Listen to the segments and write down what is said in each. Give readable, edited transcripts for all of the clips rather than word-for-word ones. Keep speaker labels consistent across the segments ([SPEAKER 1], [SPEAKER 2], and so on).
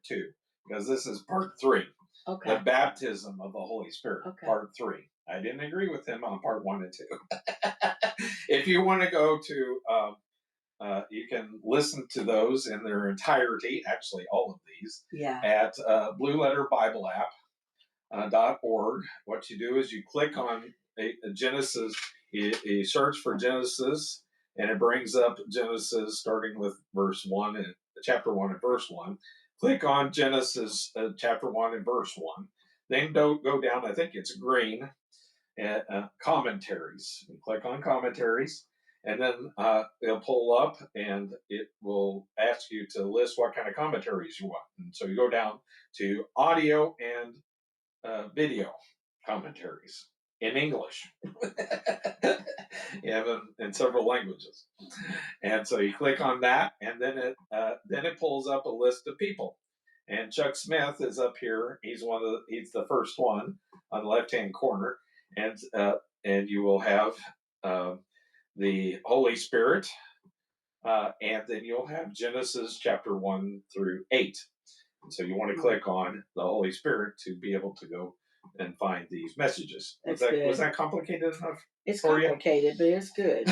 [SPEAKER 1] 2, because this is part 3.
[SPEAKER 2] Okay.
[SPEAKER 1] The baptism of the Holy Spirit,
[SPEAKER 2] Okay.
[SPEAKER 1] part 3. I didn't agree with him on part 1 and 2. If you want to go to, you can listen to those in their entirety, actually all of these, at Blue Letter Bible App. .org. What you do is you click on a Genesis, you search for Genesis, and it brings up Genesis starting with verse 1 and chapter 1 and verse 1. Click on Genesis chapter 1 and verse 1. Then go down, I think it's green, commentaries. You click on commentaries, and then it'll pull up and it will ask you to list what kind of commentaries you want. And so you go down to audio and video commentaries in English. You have them in several languages, and so you click on that, and then it pulls up a list of people. And Chuck Smith is up here. He's the first one on the left-hand corner, and you will have the Holy Spirit, and then you'll have Genesis chapter 1 through 8. And so you want to click on the Holy Spirit to be able to go and find these messages. Was that complicated enough?
[SPEAKER 2] It's complicated, but it's good.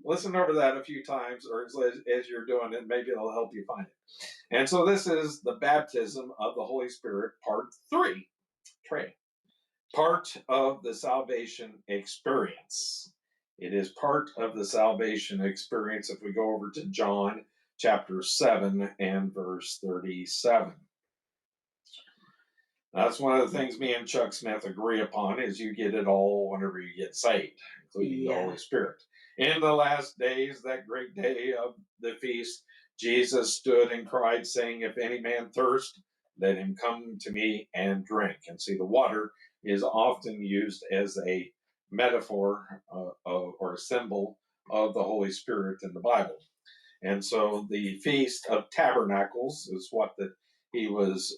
[SPEAKER 1] Listen over that a few times, or as you're doing it, maybe it'll help you find it. And so this is the baptism of the Holy Spirit, part 3. Trey. Part of the salvation experience. It is part of the salvation experience if we go over to John chapter 7 and verse 37. That's one of the things me and Chuck Smith agree upon is you get it all whenever you get saved, including the Holy Spirit. In the last days, that great day of the feast, Jesus stood and cried, saying, "If any man thirst, let him come to me and drink." And see, the water is often used as a metaphor or a symbol of the Holy Spirit in the Bible. And so the Feast of Tabernacles is what he was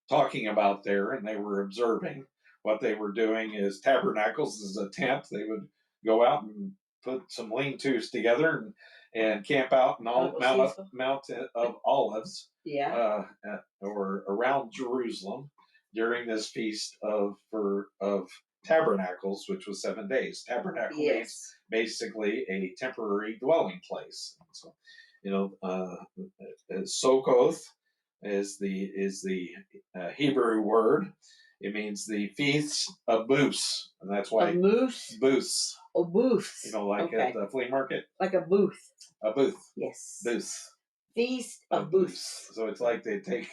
[SPEAKER 1] talking about there, and they were observing. What they were doing is tabernacles is a tent. They would go out and put some lean-tos together and camp out in Mount of Olives, or around Jerusalem during this feast of Tabernacles, which was 7 days. Tabernacle means basically a temporary dwelling place. So, Sokoth is the Hebrew word. It means the feast of booths, and that's why booths.
[SPEAKER 2] Oh, booths.
[SPEAKER 1] Like at the flea market.
[SPEAKER 2] Like a booth.
[SPEAKER 1] A booth.
[SPEAKER 2] Yes.
[SPEAKER 1] Booths.
[SPEAKER 2] Feast of booths.
[SPEAKER 1] So it's like they take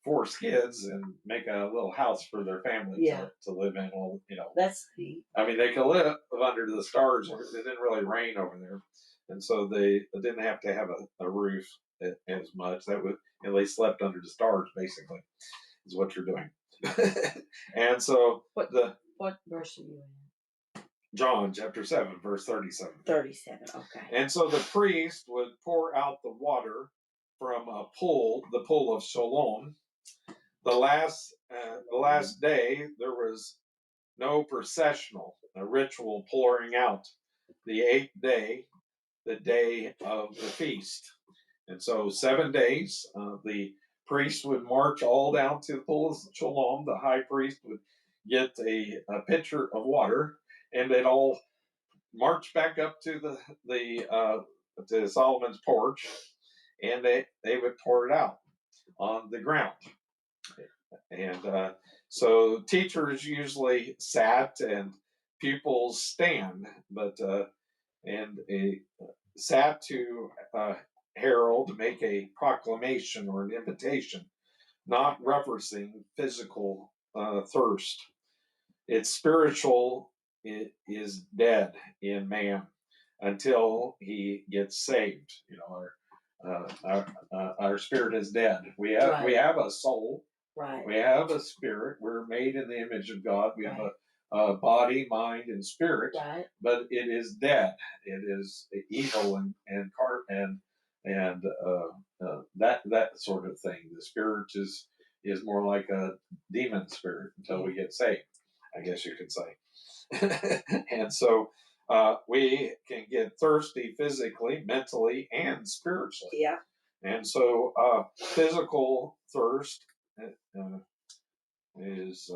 [SPEAKER 1] 4 kids and make a little house for their family to live in. Well,
[SPEAKER 2] that's neat.
[SPEAKER 1] I mean, they could live under the stars. It didn't really rain over there, and so they didn't have to have a roof as much. They slept under the stars, basically, is what you're doing. And so
[SPEAKER 2] what verse are you in?
[SPEAKER 1] John chapter 7, verse 37.
[SPEAKER 2] 37, okay.
[SPEAKER 1] And so the priest would pour out the water from the pool of Siloam. The last day, there was no processional, a ritual pouring out. The 8th day, the day of the feast. And so 7 days, the priest would march all down to the pool of Siloam. The high priest would get a pitcher of water, and they'd all march back up to to Solomon's porch, and they would pour it out on the ground. And so teachers usually sat and pupils stand, but sat to herald, make a proclamation or an invitation, not referencing physical thirst. It's spiritual. It is dead in man until he gets saved. Our spirit is dead. We have a soul.
[SPEAKER 2] Right.
[SPEAKER 1] We have a spirit. We're made in the image of God. We have a body, mind, and spirit.
[SPEAKER 2] Right.
[SPEAKER 1] But it is dead. It is evil and that sort of thing. The spirit is more like a demon spirit until we get saved, I guess you could say. And so we can get thirsty physically, mentally, and spiritually.
[SPEAKER 2] Yeah.
[SPEAKER 1] And so, physical thirst uh, is,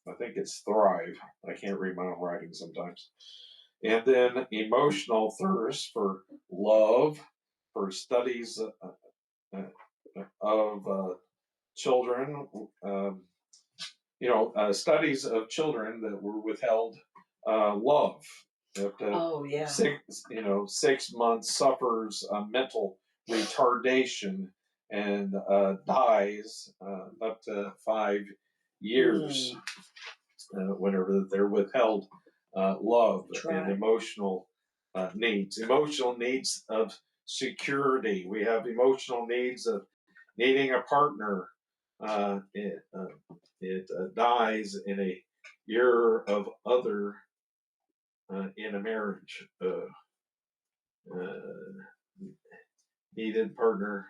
[SPEAKER 1] I think it's thrive. I can't read my own writing sometimes. And then emotional thirst for love, for studies of children, studies of children that were withheld love. That
[SPEAKER 2] Oh yeah.
[SPEAKER 1] 6 months suffers mental retardation and dies up to 5 years whenever they're withheld love and emotional needs. Emotional needs of security. We have emotional needs of needing a partner. It dies in a year of other in a marriage. Needed partner.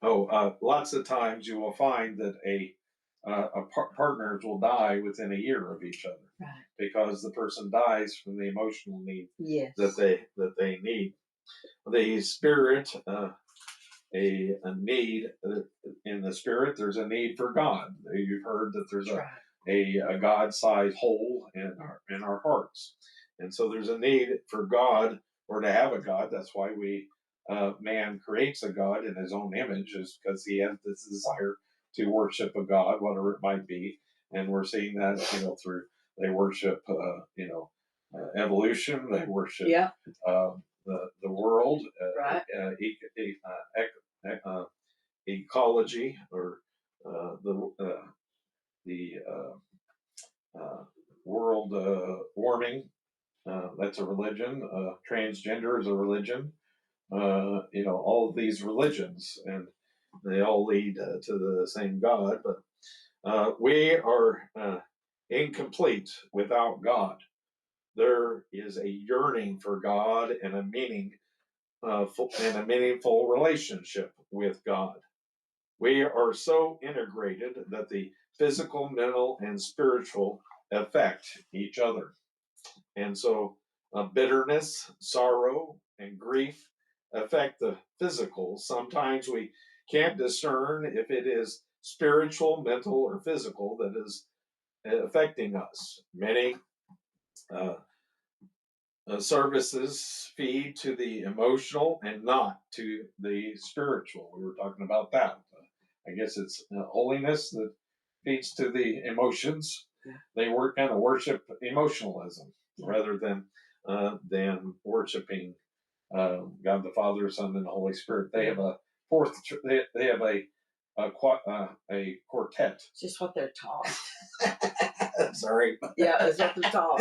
[SPEAKER 1] Lots of times you will find that partners will die within a year of each other,
[SPEAKER 2] right,
[SPEAKER 1] because the person dies from the emotional need
[SPEAKER 2] yes,
[SPEAKER 1] that they need. The spirit, a need in the spirit. There's a need for God. You've heard that there's
[SPEAKER 2] right,
[SPEAKER 1] a God-sized hole in our hearts, and so there's a need for God, or to have a God. That's why man creates a God in his own image, is because he has this desire to worship a God, whatever it might be, and we're seeing that through they worship evolution, they worship
[SPEAKER 2] yeah,
[SPEAKER 1] the world,
[SPEAKER 2] right,
[SPEAKER 1] ecology, or the world warming. That's a religion. Transgender is a religion. All of these religions, and they all lead to the same God. But we are incomplete without God. There is a yearning for God and a meaningful relationship with God. We are so integrated that the physical, mental, and spiritual affect each other. And so bitterness, sorrow, and grief affect the physical. Sometimes we can't discern if it is spiritual, mental, or physical that is affecting us. Many uh, services feed to the emotional and not to the spiritual. We were talking about that. I guess it's holiness that feeds to the emotions.
[SPEAKER 2] yeah,
[SPEAKER 1] They worship emotionalism rather than worshiping God the Father, Son, and the Holy Spirit. They have a fourth. They have a quartet.
[SPEAKER 2] it's just what they're taught.
[SPEAKER 1] Sorry.
[SPEAKER 2] Yeah, it's what they're taught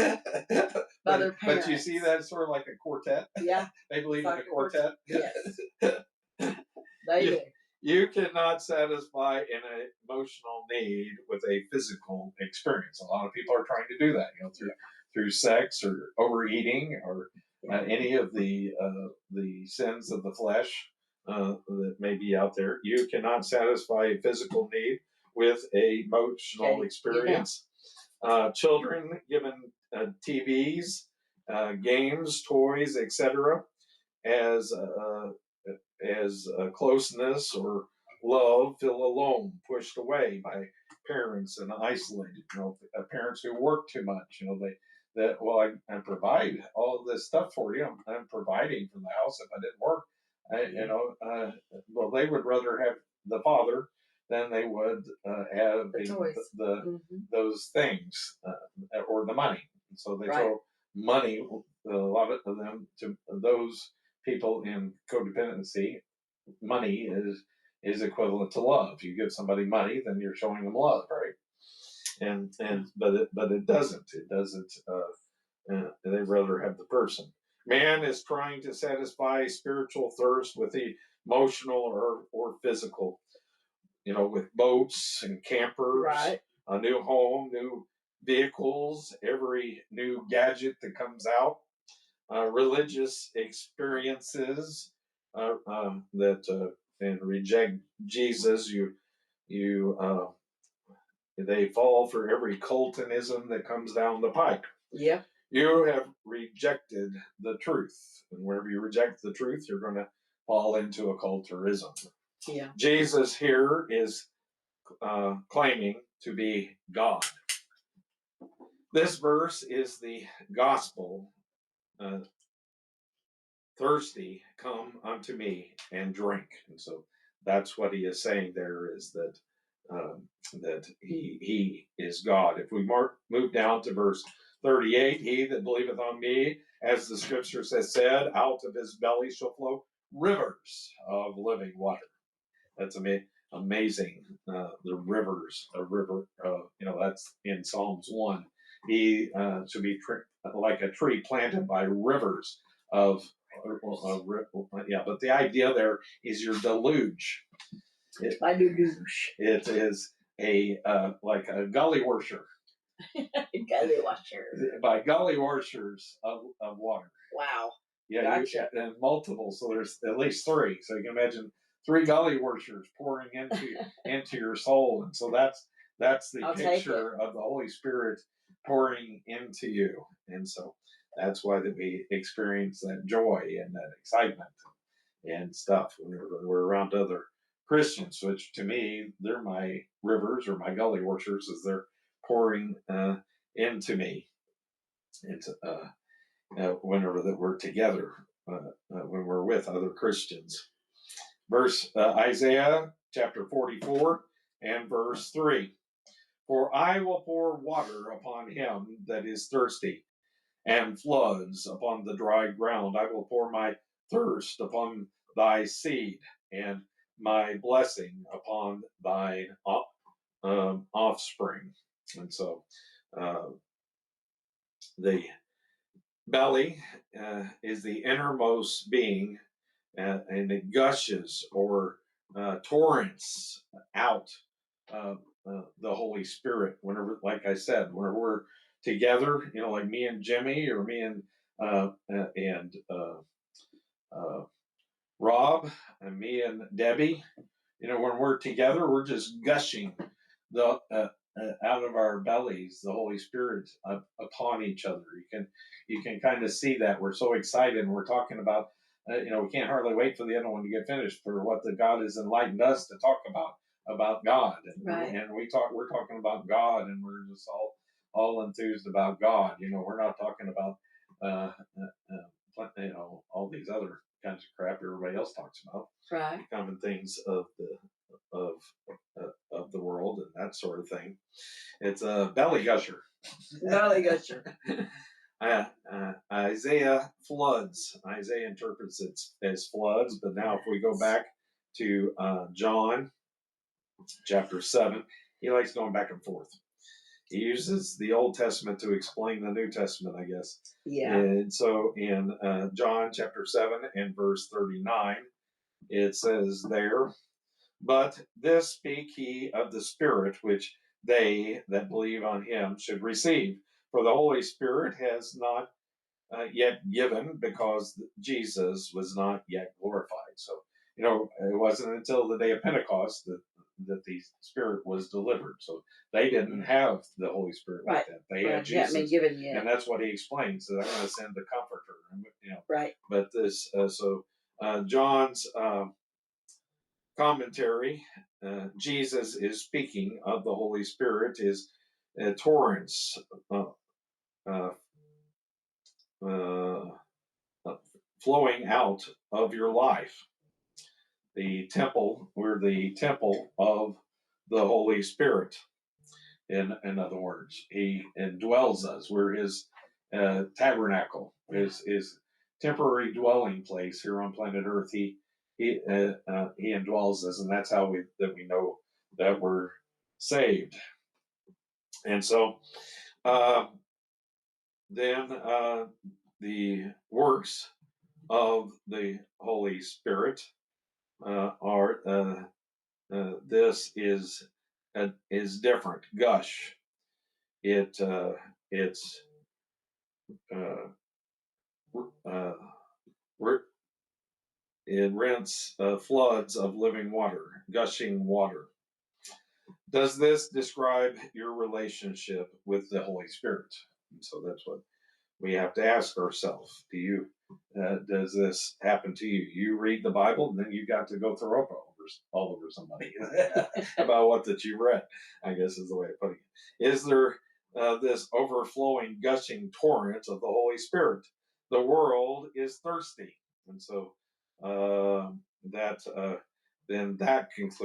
[SPEAKER 2] by their parents.
[SPEAKER 1] But you see that sort of like a quartet.
[SPEAKER 2] Yeah,
[SPEAKER 1] They believe in
[SPEAKER 2] like
[SPEAKER 1] a quartet.
[SPEAKER 2] Yes, they do.
[SPEAKER 1] You cannot satisfy an emotional need with a physical experience. A lot of people are trying to do that, through sex or overeating or any of the sins of the flesh that may be out there. You cannot satisfy a physical need with a emotional experience. Children given TVs, games, toys, etc., as closeness or love, feel alone, pushed away by parents and isolated. Parents who work too much. I provide all of this stuff for you. I'm providing for the house. If I didn't work, they would rather have the father than they would have those things or the money. And so they throw money, a lot of them, to those people in codependency. Money is equivalent to love. You give somebody money, then you're showing them love, right? But it doesn't. It doesn't. They'd rather have the person. Man is trying to satisfy spiritual thirst with the emotional or physical. With boats and campers, a new home, new vehicles, every new gadget that comes out, religious experiences and reject Jesus. They fall for every cultism that comes down the pike.
[SPEAKER 2] Yep.
[SPEAKER 1] You have rejected the truth. And whenever you reject the truth, you're going to fall into occultism.
[SPEAKER 2] Yeah.
[SPEAKER 1] Jesus here is claiming to be God. This verse is the gospel. Thirsty, come unto me and drink. And so that's what he is saying there, is that that he is God. If we move down to verse 38, he that believeth on me, as the scripture has said, out of his belly shall flow rivers of living water. That's amazing. The rivers, a river, that's in Psalms 1. He should be like a tree planted by rivers of, but the idea there is your deluge.
[SPEAKER 2] My deluge.
[SPEAKER 1] It is like a gully washer.
[SPEAKER 2] Gully washer.
[SPEAKER 1] By gully washers of water.
[SPEAKER 2] Wow.
[SPEAKER 1] Yeah,
[SPEAKER 2] gotcha.
[SPEAKER 1] And multiple. So there's at least three. So you can imagine 3 gully washers pouring into your soul, and so that's the picture of the Holy Spirit pouring into you, and so that's why that we experience that joy and that excitement and stuff when we're around other Christians, which to me they're my rivers or my gully washers as they're pouring into me. Into whenever that we're together, when we're with other Christians. Verse Isaiah chapter 44 and verse 3. For I will pour water upon him that is thirsty, and floods upon the dry ground. I will pour my thirst upon thy seed, and my blessing upon thine offspring. And so the belly is the innermost being, and it gushes or torrents out the Holy Spirit. Whenever, like I said, whenever we're together, like me and Jimmy, or me and Rob, and me and Debbie, when we're together, we're just gushing the out of our bellies the Holy Spirit upon each other. You can kind of see that we're so excited, and we're talking about we can't hardly wait for the other one to get finished for what the God has enlightened us to talk about God, and
[SPEAKER 2] right.
[SPEAKER 1] And we're talking about God, and we're just all enthused about God. We're not talking about all these other kinds of crap everybody else talks about,
[SPEAKER 2] right?
[SPEAKER 1] Common things of the world and that sort of thing. It's a belly gusher.
[SPEAKER 2] Belly gusher.
[SPEAKER 1] Isaiah floods. Isaiah interprets it as floods, but now if we go back to John chapter 7, he likes going back and forth. He uses the Old Testament to explain the New Testament, I guess.
[SPEAKER 2] Yeah.
[SPEAKER 1] And so in John chapter 7 and verse 39, it says there, but this speak he of the Spirit, which they that believe on him should receive. For the Holy Spirit has not yet given, because Jesus was not yet glorified. So, it wasn't until the day of Pentecost that the Spirit was delivered. So they didn't have the Holy Spirit
[SPEAKER 2] right.
[SPEAKER 1] with them. They had Jesus.
[SPEAKER 2] Been given yet.
[SPEAKER 1] And that's what he explains. So I'm going to send the Comforter.
[SPEAKER 2] Right.
[SPEAKER 1] But this, John's commentary, Jesus is speaking of the Holy Spirit, is torrents flowing out of your life. The temple, we're the temple of the Holy Spirit. In other words, he indwells us. We're his tabernacle, his temporary dwelling place here on planet Earth. He indwells us, and that's how we know that we're saved. And so then the works of the Holy Spirit are this is different. Gush. It's it rents floods of living water, gushing water. Does this describe your relationship with the Holy Spirit? And so that's what we have to ask ourselves: does this happen to you? You read the Bible, and then you got to go throw up all over somebody about what that you read. I guess is the way of putting it. Is there this overflowing, gushing torrent of the Holy Spirit? The world is thirsty, and so that then that concludes